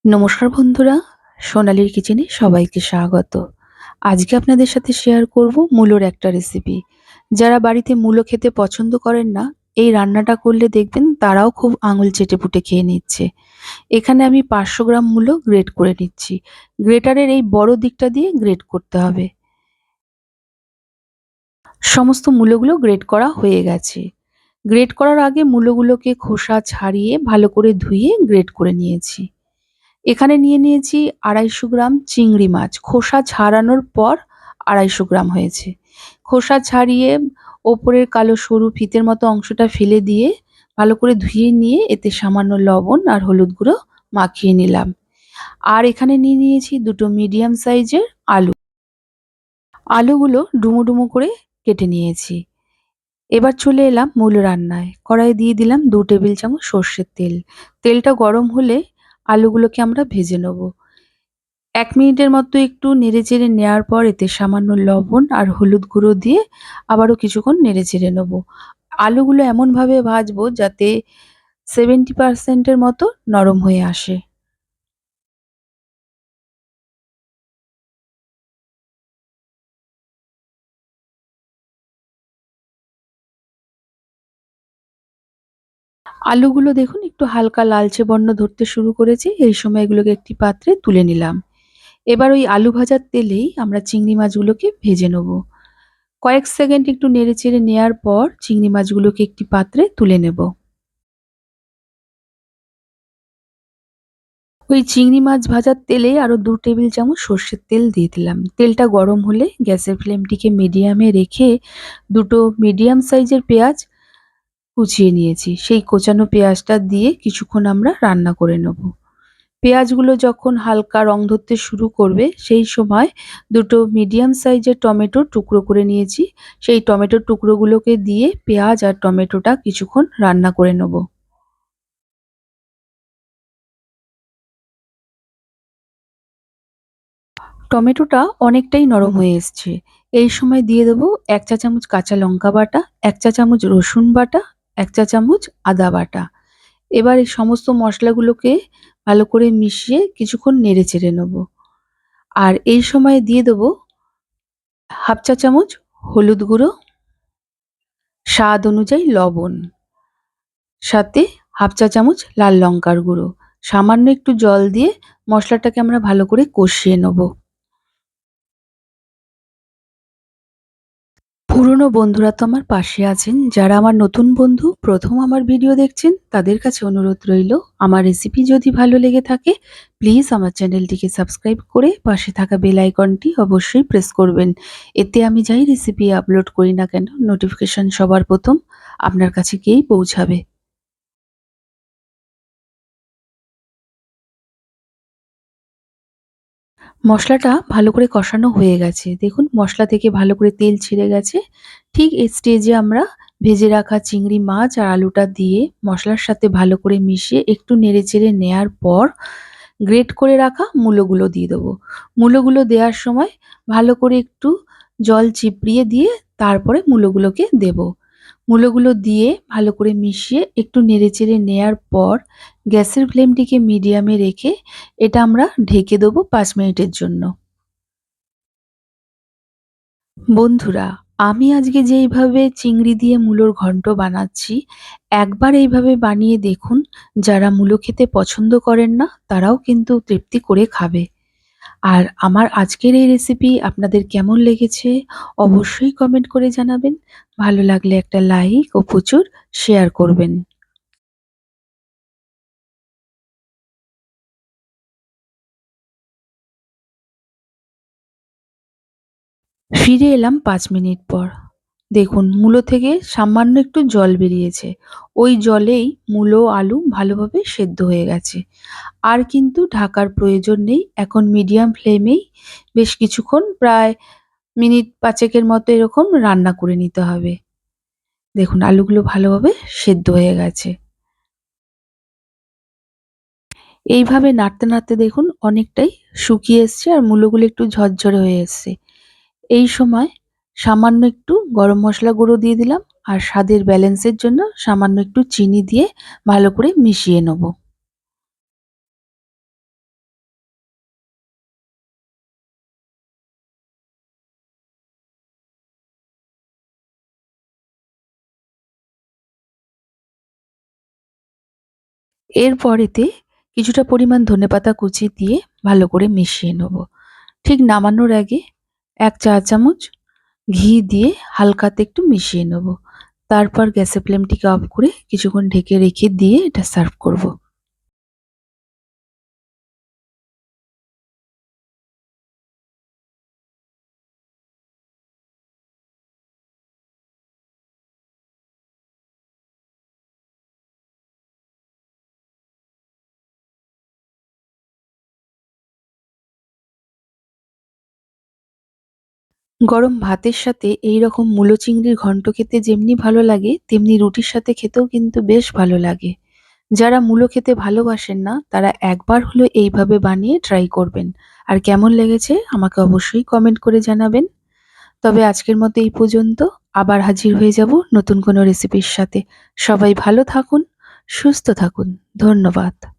নমস্কার বন্ধুরা, সোনালীর কিচেনে সবাইকে স্বাগত। আজকে আপনাদের সাথে শেয়ার করব মূলোর একটা রেসিপি। যারা বাড়িতে মূলো খেতে পছন্দ করেন না, এই রান্নাটা করলে দেখবেন তারাও খুব আঙুল চেটেপুটে খেয়ে নিচ্ছে। এখানে আমি 500 গ্রাম মূলো গ্রেট করে নিচ্ছি। গ্রেটারের এই বড় দিকটা দিয়ে গ্রেট করতে হবে। সমস্ত মূলোগুলো গ্রেট করা হয়ে গেছে। গ্রেট করার আগে মূলোগুলোকে খোসা ছাড়িয়ে ভালো করে ধুয়ে গ্রেট করে নিয়েছি। এখানে নিয়ে নিয়েছি 250 গ্রাম চিংড়ি মাছ। খোসা ছাড়ানোর পর 250 গ্রাম হয়েছে। খোসা ছাড়িয়ে ওপরের কালো সরু ফিতের মতো অংশটা ফেলে দিয়ে ভালো করে ধুয়ে নিয়ে এতে সামান্য লবণ আর হলুদ গুঁড়ো মাখিয়ে নিলাম। আর এখানে নিয়ে নিয়েছি 2টো মিডিয়াম সাইজের আলু। আলুগুলো ডুমো ডুমো করে কেটে নিয়েছি। এবার চলে এলাম মূল রান্নায়। কড়াইয়ে দিয়ে দিলাম 2 টেবিল চামচ সর্ষের তেল। তেলটা গরম হলে আলুগুলোকে আমরা ভেজে নেব। ১ মিনিটের মতো একটু নেড়েচেড়ে নেওয়ার পর এতে সামান্য লবণ আর হলুদ গুঁড়ো দিয়ে আবারও কিছুক্ষণ নেড়েচেড়ে নেব। আলুগুলো এমনভাবে ভাজবো যাতে 70% এর মতো নরম হয়ে আসে। আলুগুলো দেখুন একটু হালকা লালচে বর্ণ ধরতে শুরু করেছে। এই সময় এগুলোকে একটি পাত্রে তুলে নিলাম। এবার ওই আলু ভাজার তেলেই আমরা চিংড়ি মাছগুলোকে ভেজে নেব। কয়েক সেকেন্ড একটু নেড়েচেড়ে নেয়ার পর চিংড়ি মাছগুলোকে একটি পাত্রে তুলে নেব। ওই চিংড়ি মাছ ভাজার তেলে আরো 2 টেবিল চামচ সর্ষের তেল দিয়ে দিলাম। তেলটা গরম হলে গ্যাসের ফ্লেমটিকে মিডিয়ামে রেখে 2টো মিডিয়াম সাইজের পেঁয়াজ কুচিয়ে নিয়েছি। সেই কোচানো পেঁয়াজটা দিয়ে কিছুক্ষণ আমরা রান্না করে নেব। পেঁয়াজগুলো যখন হালকা রং ধরতে শুরু করবে সেই সময় 2টো মিডিয়াম সাইজের টমেটোর টুকরো করে নিয়েছি। সেই টমেটোর টুকরোগুলোকে দিয়ে পেঁয়াজ আর টমেটোটা কিছুক্ষণ রান্না করে নেব। টমেটোটা অনেকটাই নরম হয়ে এসছে। এই সময় দিয়ে দেবো 1 চা চামচ কাঁচা লঙ্কা বাটা, 1 চা চামচ রসুন বাটা, 1 চা চামচ আদা বাটা। এবার এই সমস্ত মশলাগুলোকে ভালো করে মিশিয়ে কিছুক্ষণ নেড়েচেড়ে নেব। আর এই সময় দিয়ে দেবো 1/2 চা চামচ হলুদ গুঁড়ো, স্বাদ অনুযায়ী লবণ, সাথে 1/2 চা চামচ লাল লঙ্কার গুঁড়ো। সামান্য একটু জল দিয়ে মশলাটাকে আমরা ভালো করে কষিয়ে নেব। পুরনো বন্ধুরা তো আমার পাশে আছেন। যারা আমার নতুন বন্ধু, প্রথম আমার ভিডিও দেখছেন, তাদের কাছে অনুরোধ রইলো, আমার রেসিপি যদি ভালো লেগে থাকে, প্লিজ আমার চ্যানেলটিকে সাবস্ক্রাইব করে পাশে থাকা বেল আইকনটি অবশ্যই প্রেস করবেন। এতে আমি যাই রেসিপি আপলোড করি না কেন, নোটিফিকেশন সবার প্রথম আপনার কাছে গিয়েই পৌঁছাবে। মশলাটা ভালো করে কষানো হয়ে গেছে। দেখুন মশলা থেকে ভালো করে তেল ছেড়ে গেছে। ঠিক এই স্টেজে আমরা ভেজে রাখা চিংড়ি মাছ আর আলুটা দিয়ে মশলার সাথে ভালো করে মিশিয়ে একটু নেড়েচেড়ে নেয়ার পর গ্রেট করে রাখা মূলোগুলো দিয়ে দেবো। মূলোগুলো দেওয়ার সময় ভালো করে একটু জল চিপড়িয়ে দিয়ে তারপরে মূলোগুলোকে দেবো। মূলোগুলো দিয়ে ভালো করে মিশিয়ে একটু নেড়েচেড়ে নেয়ার পর গ্যাসের ফ্লেমটিকে মিডিয়ামে রেখে এটা আমরা ঢেকে দেবো 5 মিনিটের জন্য। বন্ধুরা, আমি আজকে যেইভাবে চিংড়ি দিয়ে মূলোর ঘন্ট বানাচ্ছি, একবার এইভাবে বানিয়ে দেখুন। যারা মূলো খেতে পছন্দ করেন না, তারাও কিন্তু তৃপ্তি করে খাবে। আর আমার আজকের এই রেসিপি আপনাদের কেমন লেগেছে অবশ্যই কমেন্ট করে জানাবেন। ভালো লাগলে একটা লাইক ও প্রচুর শেয়ার করবেন। ফিরে এলাম ৫ মিনিট পর। দেখুন মূলো থেকে সামান্য একটু জল বেরিয়েছে। ওই জলেই মূলো, আলু ভালোভাবে সেদ্ধ হয়ে গেছে। আর কিন্তু ঢাকার প্রয়োজন নেই। এখন মিডিয়াম ফ্লেমেই বেশ কিছুক্ষণ প্রায় মিনিট ৫ এর মতো এরকম রান্না করে নিতে হবে। দেখুন আলুগুলো ভালোভাবে সেদ্ধ হয়ে গেছে। এইভাবে নাড়তে, নাড়তে দেখুন অনেকটাই শুকিয়ে এসছে আর মূলোগুলো একটু ঝরঝরে হয়ে এসছে। এই সময় সামান্য একটু গরম মসলা গুঁড়ো দিয়ে দিলাম আর স্বাদের ব্যালেন্সের জন্য সামান্য একটু চিনি দিয়ে ভালো করে মিশিয়ে নেব। এরপর এতে কিছুটা পরিমাণ ধনেপাতা কুচি দিয়ে ভালো করে মিশিয়ে নেব। ঠিক নামানোর আগে ১ চা চামচ ঘি দিয়ে হালকাতে একটু মিশিয়ে নেব। তারপর গ্যাসের ফ্লেমটিকে অফ করে কিছুক্ষণ ঢেকে রেখে দিয়ে এটা সার্ভ করব। গরম ভাতের সাথে এইরকম মূলো চিংড়ির ঘন্ট খেতে যেমনি ভালো লাগে, তেমনি রুটির সাথে খেতেও কিন্তু বেশ ভালো লাগে। যারা মূলো খেতে ভালোবাসেন না, তারা একবার হলেও এইভাবে বানিয়ে ট্রাই করবেন। আর কেমন লেগেছে আমাকে অবশ্যই কমেন্ট করে জানাবেন। তবে আজকের মতো এই পর্যন্ত। আবার হাজির হয়ে যাব নতুন কোনো রেসিপির সাথে। সবাই ভালো থাকুন, সুস্থ থাকুন। ধন্যবাদ।